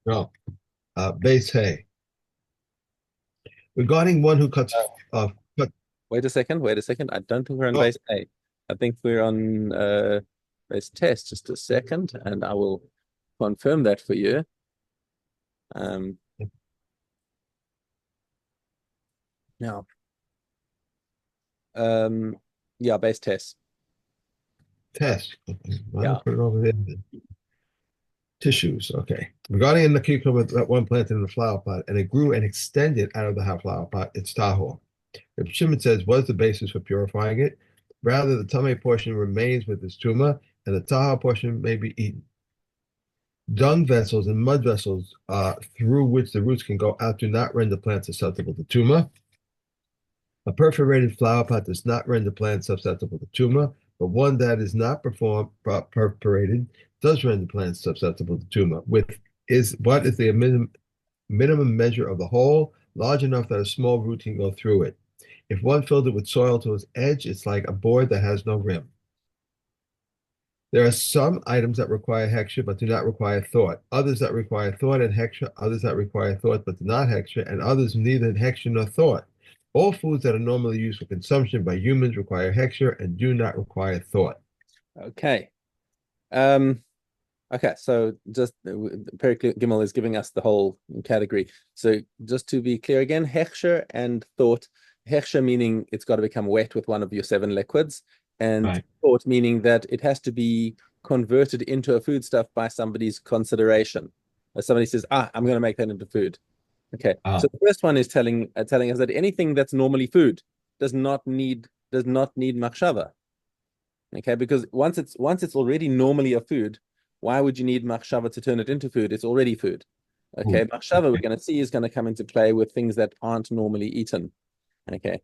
No. Base hay. Regarding one who cuts cut Wait a second. Wait a second. I don't think we're on oh base A. I think we're on base test. Just a second, and I will confirm that for you. Um, now, um, yeah, base test. test. I'll Yeah. put it over there. Tissues. Okay. Regarding the cucumber that one planted in the flower pot and it grew and extended out of the hot flower pot, it's tahor. If Shimon says, what is the basis for purifying it? Rather, the tummy portion remains with its tumor, and the tahor portion may be eaten. Dung vessels and mud vessels through which the roots can go out do not render plants susceptible to tumor. A perforated flower pot does not render plants susceptible to tumor, but one that is not perforated does render plants susceptible to tumor. What is the minimum measure of the hole, large enough that a small root can go through it? If one filled it with soil to its edge, it's like a board that has no rim. There are some items that require hechsher but do not require thought, others that require thought and hechsher, others that require thought but do not hechsher, and others neither hechsher nor thought. All foods that are normally used for consumption by humans require hechsher and do not require thought. Okay. Um, okay. So just Perikle Gimel is giving us the whole category. So just to be clear again, hechsher and thought. Hechsher meaning it's got to become wet with one of your seven liquids, and Right. thought meaning that it has to be converted into a foodstuff by somebody's consideration. As somebody says, I'm going to make that into food. Okay. So Ah, the first one is telling us that anything that's normally food does not need machshava. Okay, because once it's already normally a food, why would you need machshava to turn it into food? It's already food. Okay, food. machshava we're going to see is going to come into play with things that aren't normally eaten. Okay.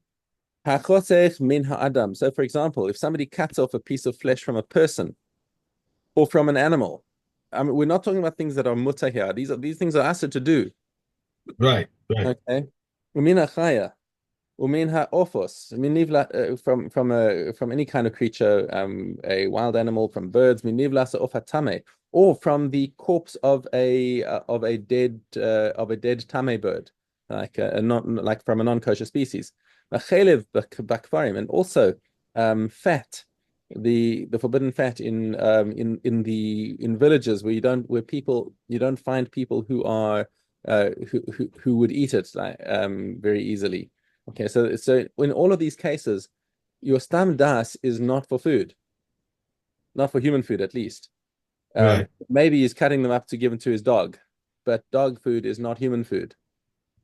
Hachosech min ha'adam. So, for example, if somebody cuts off a piece of flesh from a person or from an animal, I mean, we're not talking about things that are mutter here. These things are asked to do. Right, right. Okay. Umin ha'chaya. Umin ha'ofos. Minivla from any kind of creature, a wild animal, from birds. Minivla of hatame, or from the corpse of a dead tame bird, like non like from a non-kosher species. Chelev bakfarim, and also fat, the forbidden fat in villages where you don't find people who would eat it like very easily. Okay, so in all of these cases, your stam das is not for food, not for human food at least. Right. Maybe he's cutting them up to give them to his dog, but dog food is not human food.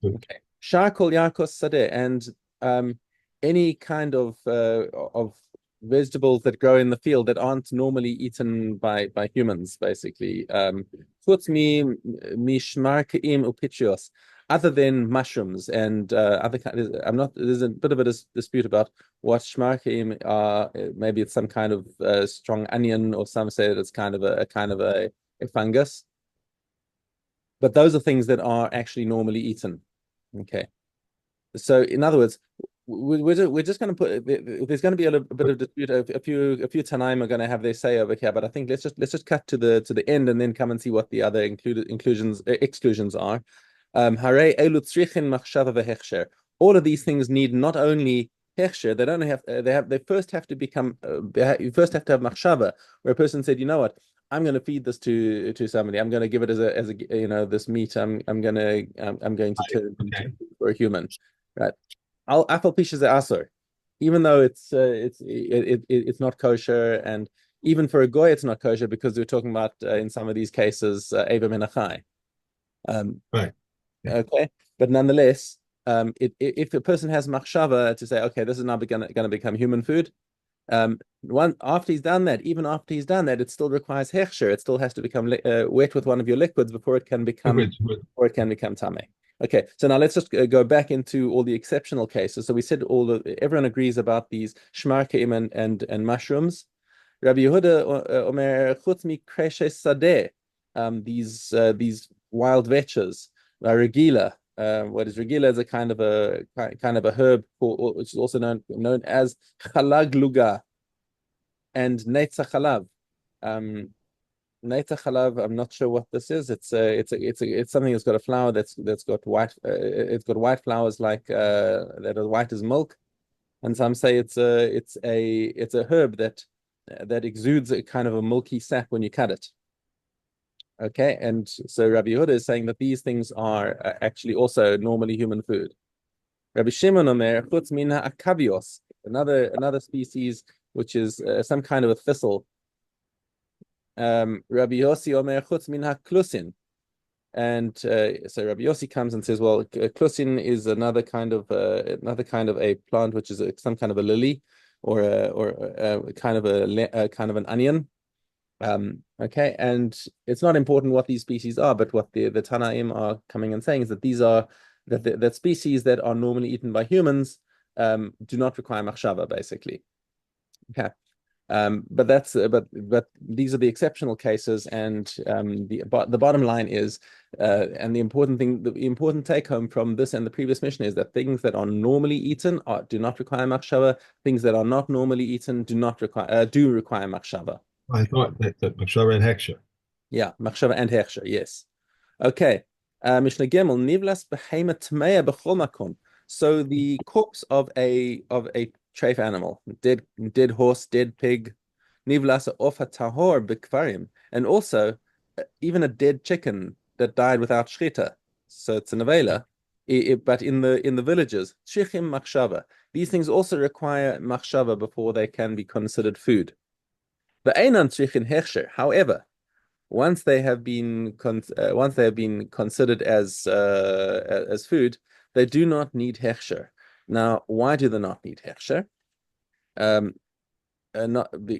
Okay. Shakol yakos sadeh, and any kind of vegetables that grow in the field that aren't normally eaten by humans, basically. Chutz mishmarkeim upichios, other than mushrooms and other kind. I'm not. There's a bit of a dispute about what shmarkeim are. Maybe it's some kind of strong onion, or some say that it's kind of a fungus. But those are things that are actually normally eaten. Okay. So in other words, we're just going to put there's going to be a bit of dispute. A few Tanaim are going to have their say over here, but I think let's just cut to the end and then come and see what the other exclusions are. Hare elu tzrichin machshava vehechsher. All of these things need not only hechsher, they don't have they first have to become you first have to have machshava, where a person said, you know what, I'm going to feed this to somebody. I'm going to give it as a this meat. I'm going to turn it into Okay. for a human, right? Al apple pishes are asur, even though it's not kosher, and even for a goy it's not kosher because we're talking about in some of these cases eva menachai. Um, Right. Okay. okay, but nonetheless, if a person has machshava to say, okay, this is now going to become human food, one after he's done that, even after he's done that, it still requires hechsher. It still has to become wet with one of your liquids before it can become Good. tame. Okay, so now let's just go back into all the exceptional cases. So we said everyone agrees about these shmarkeim and mushrooms. Rabbi Yehuda omer chutz mi kreshes sadeh, these wild vetches, regila. What is regila is a kind of a herb, which is also known as chalag luga and netzach halav. Um, Neta Chalav, I'm not sure what this is. It's something that's got a flower that's got white. It's got white flowers like that are white as milk, and some say it's a herb that exudes a kind of a milky sap when you cut it. Okay, and so Rabbi Yehuda is saying that these things are actually also normally human food. Rabbi Shimon Omer, chutz min akabios, another species which is some kind of a thistle. Rabbi Yossi Omer, chutz min haklusin, and so Rabbi Yossi comes and says, well, klusin is another kind of a plant which is some kind of a lily or kind of kind of an onion. Okay, and it's not important what these species are, but what the Tanaim are coming and saying is that these are that species that are normally eaten by humans do not require machshava, basically. Okay, but these are the exceptional cases, and the bottom line is, and the important take home from this and the previous mission is that things that are normally eaten do not require machshava. Things that are not normally eaten do require machshava. I thought that Machshava and Heksha. Yeah, machshava and hechsher. Yes. Okay. Mishnah Gimel nivlas behema tmeya b'chol makom. So the corpse of a treif animal, dead horse, dead pig, nivlas ofa tahor b'kvarim, and also even a dead chicken that died without shchita. So it's a nevela, but in the villages, shichim machshava. These things also require machshava before they can be considered food. The einan shichin hechsher. However, once they have been considered as food, they do not need hechsher. Now, why do they not need hechsher?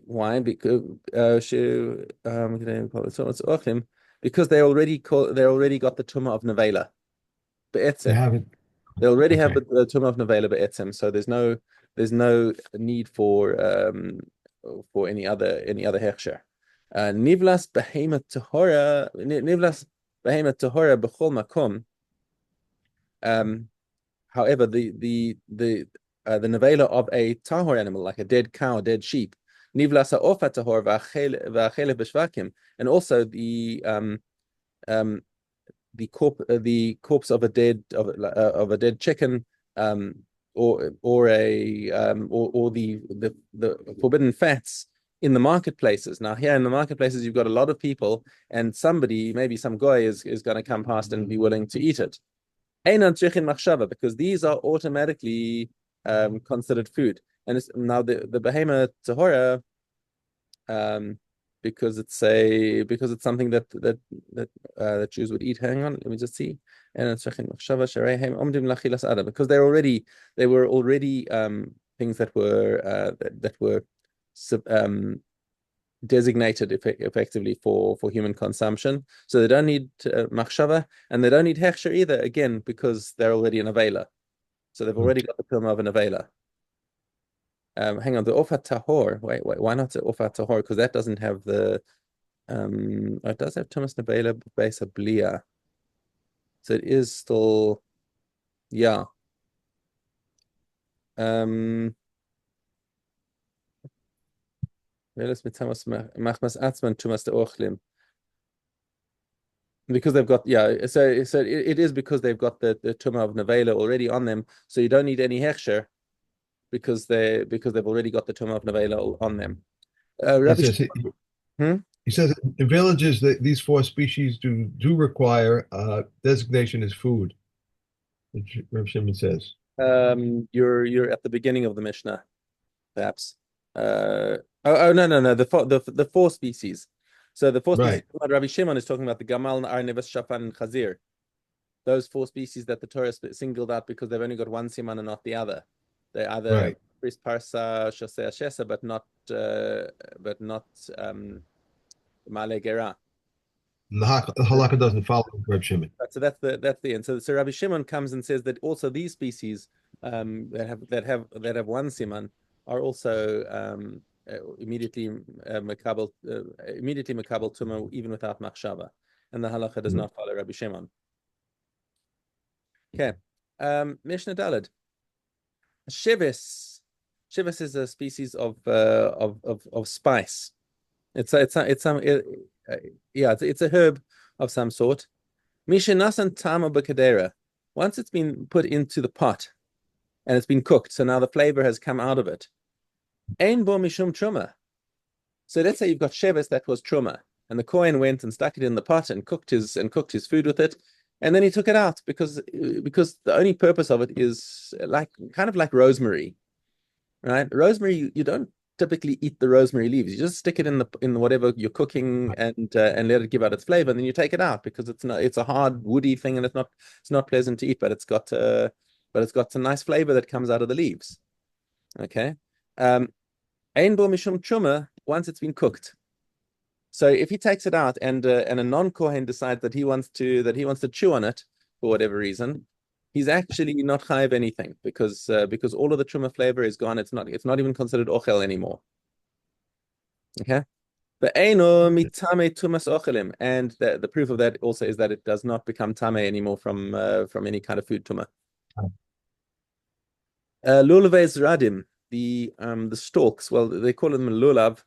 Why? Because because they already got the tumah of nevela They be'etzem. haven't. They already have Okay. the tumah of nevela be'etzem, so there's no need for any other hechsher. Nivlas behemoth tahora b'chol makom. However, the nevela of a tahor animal, like a dead cow, dead sheep, nivlas ha'ofa tahor v'achelev b'shvakim, and also the corpse of a dead chicken, or the forbidden fats in the marketplaces. Now, here in the marketplaces, you've got a lot of people, and somebody, maybe some guy, is going to come past and be willing to eat it. Because these are automatically considered food. And now the behema tahora, because it's something that Jews would eat. Hang on, let me just see. And because they were already things that were designated effectively for human consumption. So they don't need machshava, and they don't need hechsher either, again, because they're already an avela. So they've already got the pilma of an avela. Hang on, the ofat tahor. Wait, why not the ofat tahor? Because that doesn't have the it does have Thomas Nevela base of blia. So it is still, yeah. Because they've got, yeah, so it is because they've got the tumah of nevela already on them, so you don't need any hechsher because they've already got the tumah of nevela on them. That's Rabbi, it. hmm? He says in villages that these four species do require designation as food. Reb Shimon says. You're at the beginning of the Mishnah, perhaps. No, the four species. So the four species Right, Rabbi Shimon is talking about the Gamal, Arnivas, Shafan, and Chazir. Those four species that the Torah singled out because they've only got one siman and not the other. They're either right. Bris Parsa, Shosea Shesa, but not Male Gera. And the halakha doesn't follow Reb Shimon. So that's the end. So Rabbi Shimon comes and says that also these species that have one siman are also immediately makabel tuma even without machshava, and the halacha does not follow Rabbi Shimon. Okay, Mishnah Daled. Shivis. Shivis is a species of spice. It's some yeah, it's a herb of some sort. Mishnasan tama b'kadera. Once it's been put into the pot and it's been cooked, so now the flavor has come out of it. Ein bo mishum truma. So let's say you've got sheves that was truma, and the Kohen went and stuck it in the pot and cooked his food with it, and then he took it out because the only purpose of it is like kind of like rosemary, right? Rosemary, you don't typically eat the rosemary leaves. You just stick it in whatever you're cooking and let it give out its flavor, and then you take it out because it's a hard woody thing and it's not pleasant to eat, but it's got some nice flavor that comes out of the leaves. Okay. Ein bo mishum truma once it's been cooked. So if he takes it out and a non-Kohen decides that he wants to chew on it for whatever reason, he's actually not chayiv anything because all of the truma flavor is gone. It's not even considered ochel anymore. Okay. But eino mitame tumas ochelim, and the proof of that also is that it does not become tame anymore from any kind of food tuma. Lulaves radim, the stalks. Well, they call them lulav,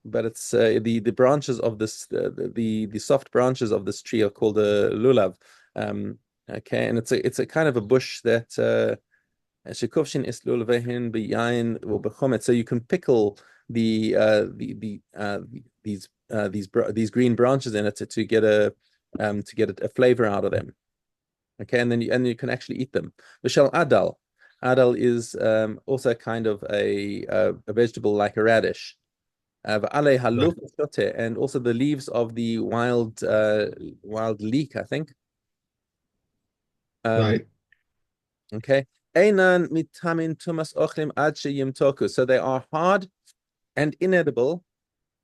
but it's the branches of this the soft branches of this tree are called a lulav. Okay, and it's a kind of a bush that shekovshin is lulavehin beyain or bechomet. So you can pickle these green branches in it to get a flavor out of them. Okay, and then you can actually eat them. Vishal adal. Adal is also kind of a vegetable like a radish. And also the leaves of the wild leek, I think. Right. Okay. Einan mitamin tumas ochlim ad toku. So they are hard and inedible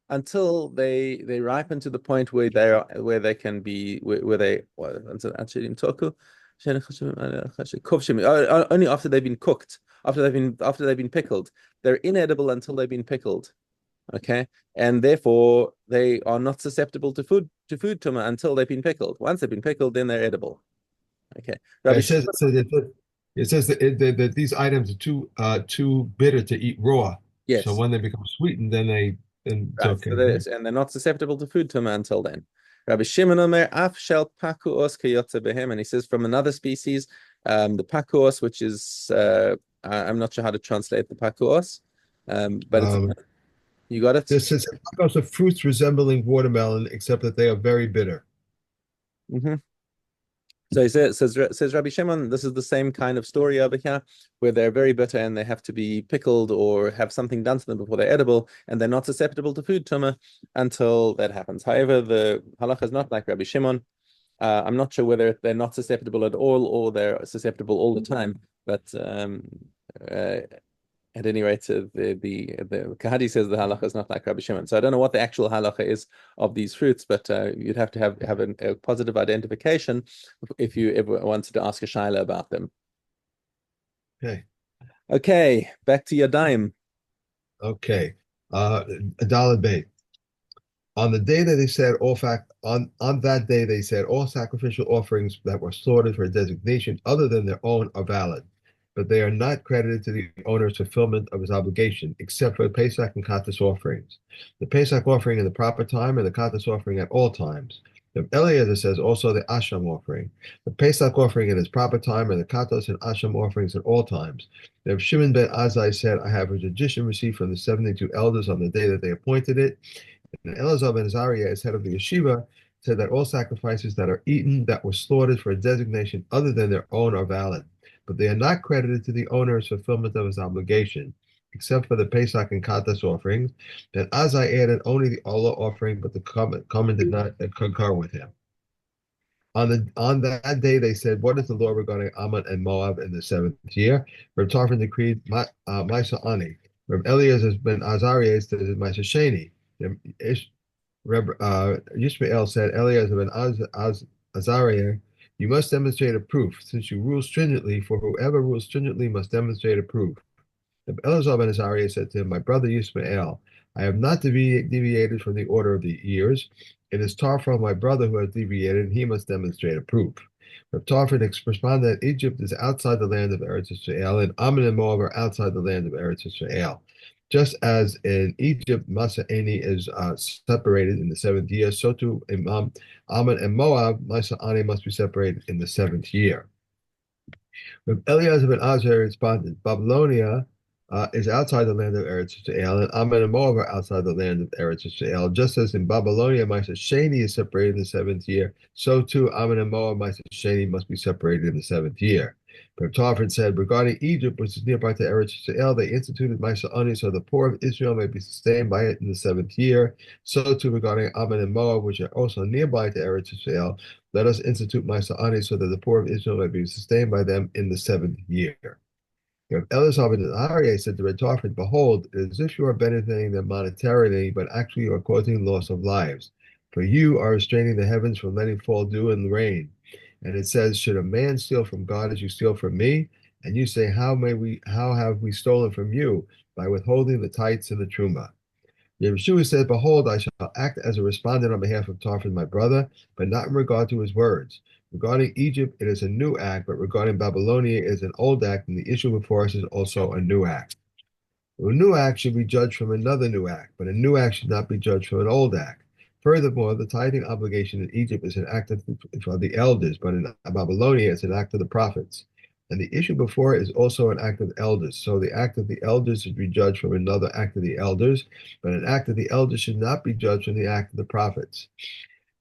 until they ripen to the point where they can be until toku. Only after they've been cooked, after they've been pickled. They're inedible until they've been pickled. Okay, and therefore they are not susceptible to food tuma until they've been pickled. Once they've been pickled, then they're edible. Okay. It says that these items are too bitter to eat raw. So Yes. when they become sweetened, then it's Right. okay. And they're not susceptible to food tuma until then. Rabbi Shimon Omer af shel pakuos kayotze behem, and he says from another species, the pakuos, which is I'm not sure how to translate the pakuos, but you got it. This says also fruits resembling watermelon, except that they are very bitter. Mm-hmm. So he says Rabbi Shimon, this is the same kind of story over here, where they're very bitter and they have to be pickled or have something done to them before they're edible, and they're not susceptible to food tuma until that happens. However, the halacha is not like Rabbi Shimon. I'm not sure whether they're not susceptible at all or they're susceptible all the time, but at any rate, the Kahadi says the halacha is not like Rabbi Shimon. So I don't know what the actual halacha is of these fruits, but you'd have to have a positive identification if you ever wanted to ask a shaila about them. Okay. Okay, back to your dime. Okay. Adalad Bey. On the day that they said on that day they said all sacrificial offerings that were slaughtered for a designation other than their own are valid, but they are not credited to the owner's fulfillment of his obligation, except for the Pesach and Katas offerings. The Pesach offering in the proper time and the Katas offering at all times. The Eliezer says also the Asham offering. The Pesach offering in its proper time and the Katas and Asham offerings at all times. The Shimon ben Azai said, I have a tradition received from the 72 elders on the day that they appointed it. And Elazar ben Azariah, as head of the yeshiva, said that all sacrifices that are eaten that were slaughtered for a designation other than their own are valid, but they are not credited to the owner's fulfillment of his obligation, except for the Pesach and Katas offerings. Then Azai added only the Olah offering, but the Common did not concur with him. On that day, they said, "What is the law regarding Ammon and Moab in the 7th year?" Reb Tarfon decreed, "Maisa Ani." Reb Eliezer ben Azariah said, "Maisa Sheni." Reb Yishmael said, "Eliezer ben Azariah, you must demonstrate a proof, since you rule stringently. For whoever rules stringently must demonstrate a proof." Elazar ben Azariah said to him, "My brother Yismael, I have not deviated from the order of the years. It is Tarfon, my brother, who has deviated, and he must demonstrate a proof." Reb Tarfon responded that Egypt is outside the land of Eretz Israel, and Ammon and Moab are outside the land of Eretz Israel. Just as in Egypt, Masa Ani is separated in the seventh year, so too in Ammon and Moab, Masa Ani must be separated in the seventh year. When Eliezer ben Azar responded, Babylonia is outside the land of Eretz Yisrael, and Ammon and Moab are outside the land of Eretz Yisrael. Just as in Babylonia, Misa Sheni is separated in the seventh year, so too Ammon and Moab, Misa Sheni must be separated in the seventh year. But Tarfon said, regarding Egypt, which is nearby to Eretz Yisrael, they instituted Misa Ani, so the poor of Israel may be sustained by it in the seventh year. So too regarding Ammon and Moab, which are also nearby to Eretz Yisrael, let us institute Misa Ani, so that the poor of Israel may be sustained by them in the seventh year. Elazar ben Aryeh said to Red Tarfon, behold, it is as if you are benefiting them monetarily, but actually you are causing loss of lives. For you are restraining the heavens from letting fall dew and rain. And it says, should a man steal from God as you steal from me? And you say, how have we stolen from you? By withholding the tithes and the truma. Yeshua said, behold, I shall act as a respondent on behalf of Tarfon, my brother, but not in regard to his words. Regarding Egypt, it is a new act, but regarding Babylonia, it is an old act, and the issue before us is also a new act. A new act should be judged from another new act, but a new act should not be judged from an old act. Furthermore, the tithing obligation in Egypt is an act of the elders, but in Babylonia, it's an act of the prophets. And the issue before it is also an act of elders. So the act of the elders should be judged from another act of the elders, but an act of the elders should not be judged from the act of the prophets.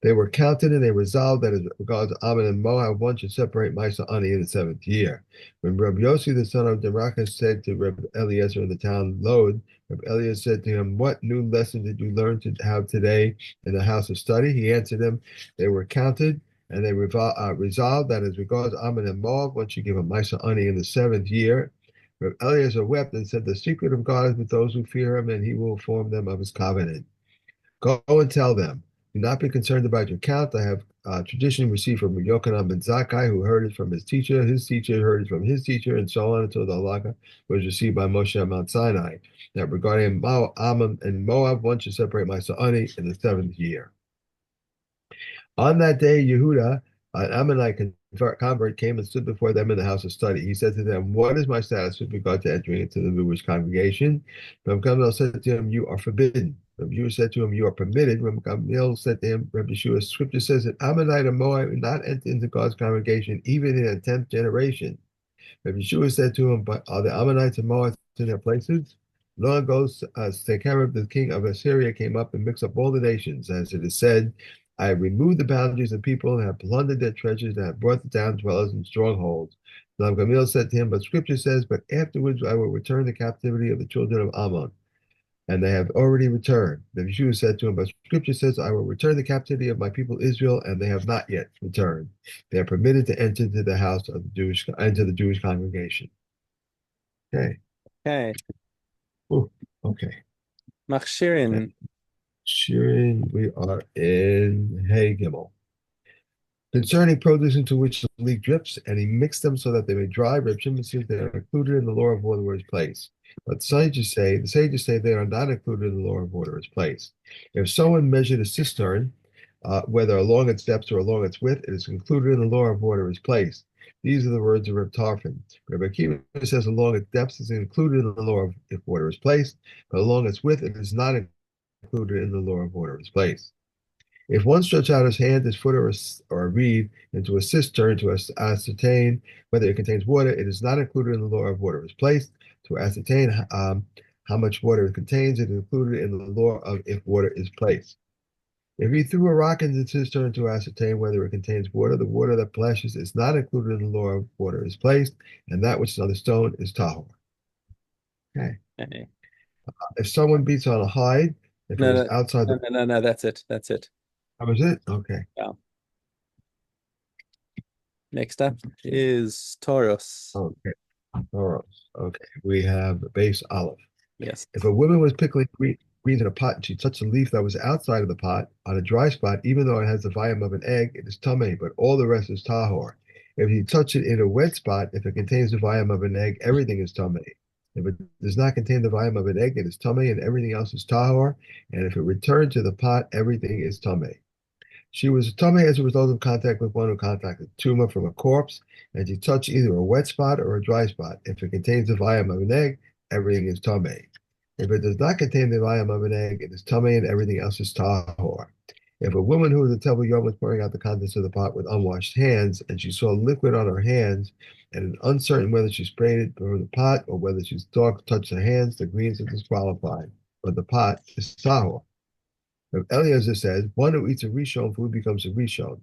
They were counted and they resolved that as regards Ammon and Moab, one should separate Misa Ani in the seventh year. When Rabbi Yossi, the son of Demrachas, said to Rabbi Eliezer in the town Lod, Rabbi Eliezer said to him, what new lesson did you learn to have today in the house of study? He answered him, they were counted and they resolved that as regards Ammon and Moab, one should give a Misa Ani in the seventh year. Rabbi Eliezer wept and said, the secret of God is with those who fear him, and he will inform them of his covenant. Go and tell them, do not be concerned about your count. I have tradition received from Yochanan ben Zakkai, who heard it from his teacher heard it from his teacher, and so on until the halakha was received by Moshe at Mount Sinai. That regarding Ammon and Moab, one should separate my Sa'ani in the seventh year. On that day, Yehuda, an Ammonite convert, came and stood before them in the house of study. He said to them, what is my status with regard to entering into the Jewish congregation? Rabbi Gamliel said to him, you are forbidden. Rabbi Yeshua said to him, you are permitted. Rabbi Gamliel said to him, Rabbi Yeshua, scripture says that Ammonite and Moab will not enter into God's congregation, even in a 10th generation. Rabbi Yeshua said to him, but are the Ammonites and Moabites in their places? Long ago, Sennacherib, the king of Assyria, came up and mixed up all the nations. As it is said, I have removed the boundaries of people and have plundered their treasures and have brought down dwellers in strongholds. Rabbi Gamliel said to him, but scripture says, but afterwards I will return the captivity of the children of Ammon. And they have already returned. Then Yeshua said to him, but scripture says, I will return the captivity of my people Israel, and they have not yet returned. They are permitted to enter into the house of the Jewish congregation. Okay. Okay. Ooh, okay. Machshirin. Shirin, we are in Hey Gimel. Concerning produce into which the leak drips, and he mixed them so that they may dry. Reb Shimon says they are included in the law of water where it's placed. But the sages say they are not included in the law of water it's placed. If someone measured a cistern, whether along its depth or along its width, it is included in the law of water is placed. These are the words of Reb Tarfon. Reb Akiva says along its depth is included in the law of if water is placed, but along its width it is not included in the law of water is placed. If one stretch out his hand, his foot, or a reed into a cistern to ascertain whether it contains water, it is not included in the law of water is placed. To ascertain how much water it contains, it is included in the law of if water is placed. If he threw a rock into the cistern to ascertain whether it contains water, the water that plashes is not included in the law of water is placed, and that which is on the stone is tahor. Okay. Okay. If someone beats on a hide, if it is No, outside the, no, that's it. That's it. that was it? Okay. Yeah. Next up is Taurus. Okay. All right. Okay. We have base olive. Yes. If a woman was pickling greens in a pot and she touched a leaf that was outside of the pot on a dry spot, even though it has the volume of an egg, it is tummy, but all the rest is tahor. If you touch it in a wet spot, if it contains the volume of an egg, everything is tummy. If it does not contain the volume of an egg, it is tummy, and everything else is tahor. And if it returned to the pot, everything is tummy. She was tummy as a result of contact with one who contacted tumor from a corpse, and she touched either a wet spot or a dry spot. If it contains the volume of an egg, everything is tummy. If it does not contain the volume of an egg, it is tummy and everything else is tahor. If a woman who was a Tevil Yom was pouring out the contents of the pot with unwashed hands, and she saw liquid on her hands, and is uncertain whether she sprayed it from the pot or whether she's dog touched her hands, the greens are disqualified. But the pot is tahor. If Eliezer says, one who eats a rishon food becomes a rishon.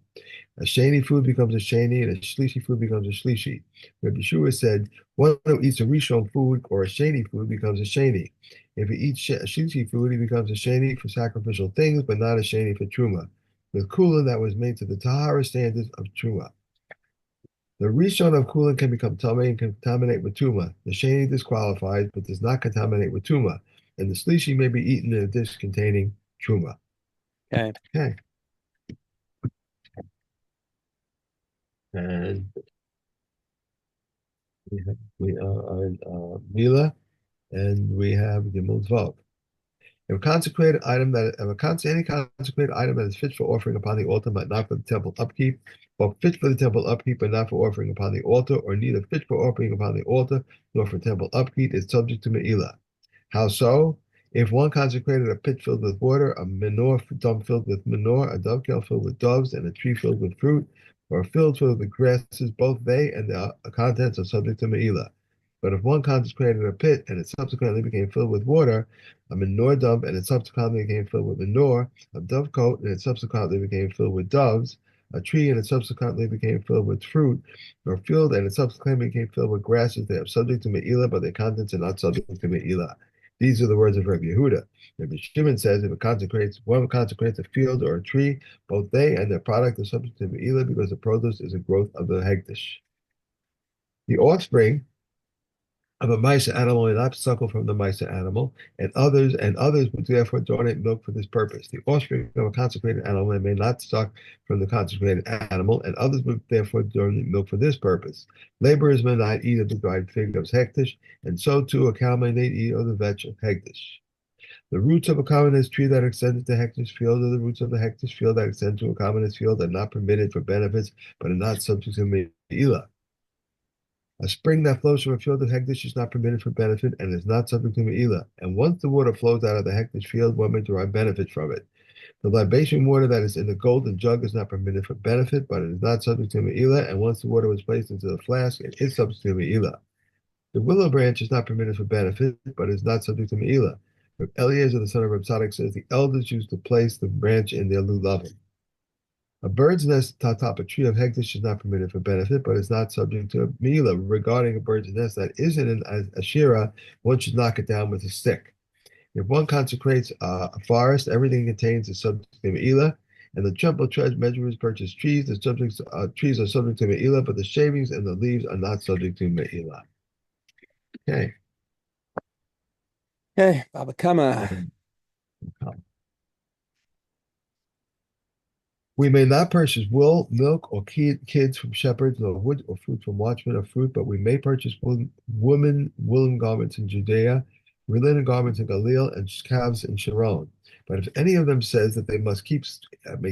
A sheni food becomes a sheni, and a shlishi food becomes a shlishi. Rabbi Yeshua said, one who eats a rishon food or a sheni food becomes a sheni. If he eats a shlishi food, he becomes a sheni for sacrificial things, but not a sheni for truma. With kula that was made to the tahara standards of truma. The rishon of kula can become tummy and contaminate with tuma. The sheni disqualifies, but does not contaminate with tuma. And the shlishi may be eaten in a dish containing truma. Okay. Okay. And we are in Mila, and we have Gimel Vav. If a consecrated item any consecrated item that is fit for offering upon the altar, but not for the temple upkeep, or fit for the temple upkeep, but not for offering upon the altar, or neither fit for offering upon the altar nor for temple upkeep, is subject to Me'ilah. How so? If one consecrated a pit filled with water, a menorah dump filled with manure, a dovetail filled with doves, and a tree filled with fruit, or a field filled with grasses, both they and the contents are subject to Me'ilah. But if one consecrated a pit and it subsequently became filled with water, a manure dump and it subsequently became filled with manure, a dovecote and it subsequently became filled with doves, a tree and it subsequently became filled with fruit, or a field and it subsequently became filled with grasses, they are subject to Me'ilah, but their contents are not subject to Me'ilah. These are the words of Rabbi Yehuda. Rabbi Shimon says if one consecrates a field or a tree, both they and their product are subject to Me'ilah because the produce is a growth of the hegdish. The offspring of a Misa animal may not suckle from the Misa animal, and others would therefore donate milk for this purpose. The offspring of a consecrated animal may not suck from the consecrated animal, and others would therefore donate milk for this purpose. Laborers may not eat of the dried fig of hektish, and so too a cow may not eat of the vetch of hektish. The roots of a commonest tree that extends to hektish field, or the roots of the hektish field that extend to a commonest field, are not permitted for benefits, but are not subject to me'ilah. A spring that flows from a field of hektish is not permitted for benefit and is not subject to me'ilah. And once the water flows out of the hektish field, one may derive benefit from it. The libation water that is in the golden jug is not permitted for benefit, but it is not subject to me'ilah. And once the water was placed into the flask, it is subject to me'ilah. The willow branch is not permitted for benefit, but is not subject to me'ilah. Reb Eliezer, the son of Reb Tzadok, says the elders used to place the branch in their lulavim. A bird's nest atop a tree of hektish is not permitted for benefit, but is not subject to me'ilah. Regarding a bird's nest that isn't an ashira, one should knock it down with a stick. If one consecrates a forest, everything it contains is subject to me'ilah. And the temple measurers purchase trees. The trees are subject to me'ilah, but the shavings and the leaves are not subject to me'ilah. Okay. Okay, Baba Kama. We may not purchase wool, milk, or kids from shepherds, nor wood or fruit from watchmen or fruit, but we may purchase woolen garments in Judea, linen garments in Galil, and calves in Sharon. But if any of them says that they may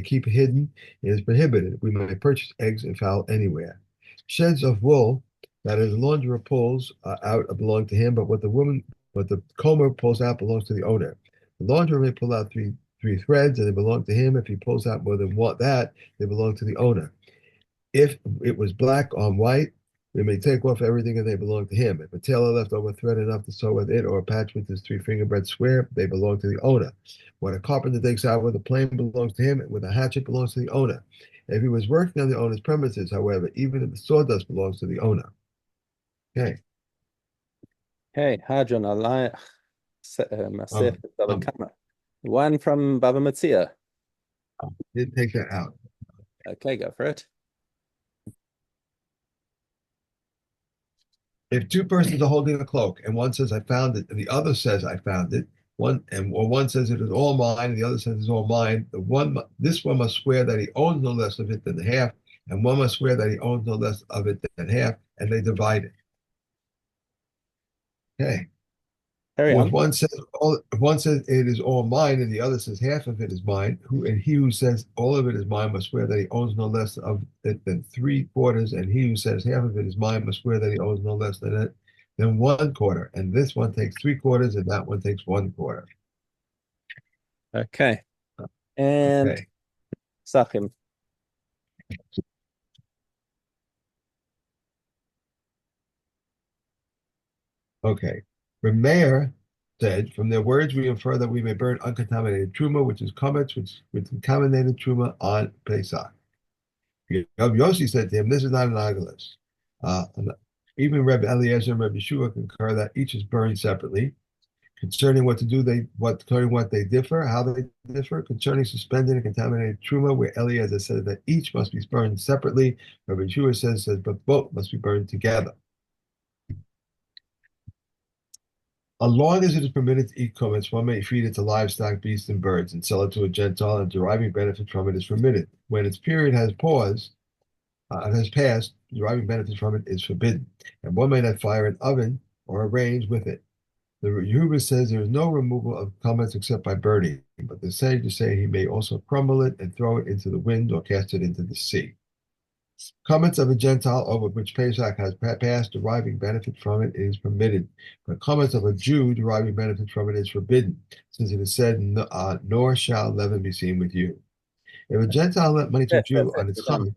keep hidden, it is prohibited. We may purchase eggs and fowl anywhere. Sheds of wool, that is, the launderer pulls out belong to him, but what the comber pulls out belongs to the owner. The launderer may pull out three threads and they belong to him. If he pulls out more than that, they belong to the owner. If it was black on white, we may take off everything and they belong to him. If a tailor left over thread enough to sew with it or a patch with his 3-finger bread square, they belong to the owner. What a carpenter takes out with a plane belongs to him, and with a hatchet belongs to the owner. If he was working on the owner's premises, however, even if the sawdust belongs to the owner. Okay. Hey, Hadron Allah Masef Baba Um, Kama. One from Baba Metzia. didn't take that out. Okay, go for it. If two persons are holding a cloak and one says I found it and the other says I found it, one says it is all mine and the other says it's all mine, this one must swear that he owns no less of it than half, and one must swear that he owns no less of it than half, and they divide it. Okay. Carry Or on. if one says it is all mine and the other says half of it is mine, he who says all of it is mine must swear that he owns no less of it than 3/4, and he who says half of it is mine must swear that he owns no less than it then 1/4. And this one takes 3/4, and that one takes 1/4. Okay. And Okay. Sachim. Okay. Rameir said, from their words, we infer that we may burn uncontaminated truma, which is chametz, with contaminated truma on Pesach. Rabbi Yossi said to him, this is not an agalus. Even Rabbi Eliezer and Rabbi Yeshua concur that each is burned separately. Concerning what to do, concerning what they differ, how they differ, concerning suspended and contaminated truma, where Eliezer said that each must be burned separately, Rabbi Yeshua says but both must be burned together. As long as it is permitted to eat chametz, one may feed it to livestock, beasts, and birds, and sell it to a Gentile, and deriving benefit from it is permitted. When its period has passed, deriving benefit from it is forbidden, and one may not fire an oven or a range with it. The Yehuda says there is no removal of chametz except by burning, but the sages say he may also crumble it and throw it into the wind or cast it into the sea. Chametz of a Gentile over which Pesach has passed, deriving benefit from it is permitted, but chametz of a Jew deriving benefit from it is forbidden, since it is said, nor shall leaven be seen with you. If a Gentile lent money to a Yes, Jew on we're its done. chametz,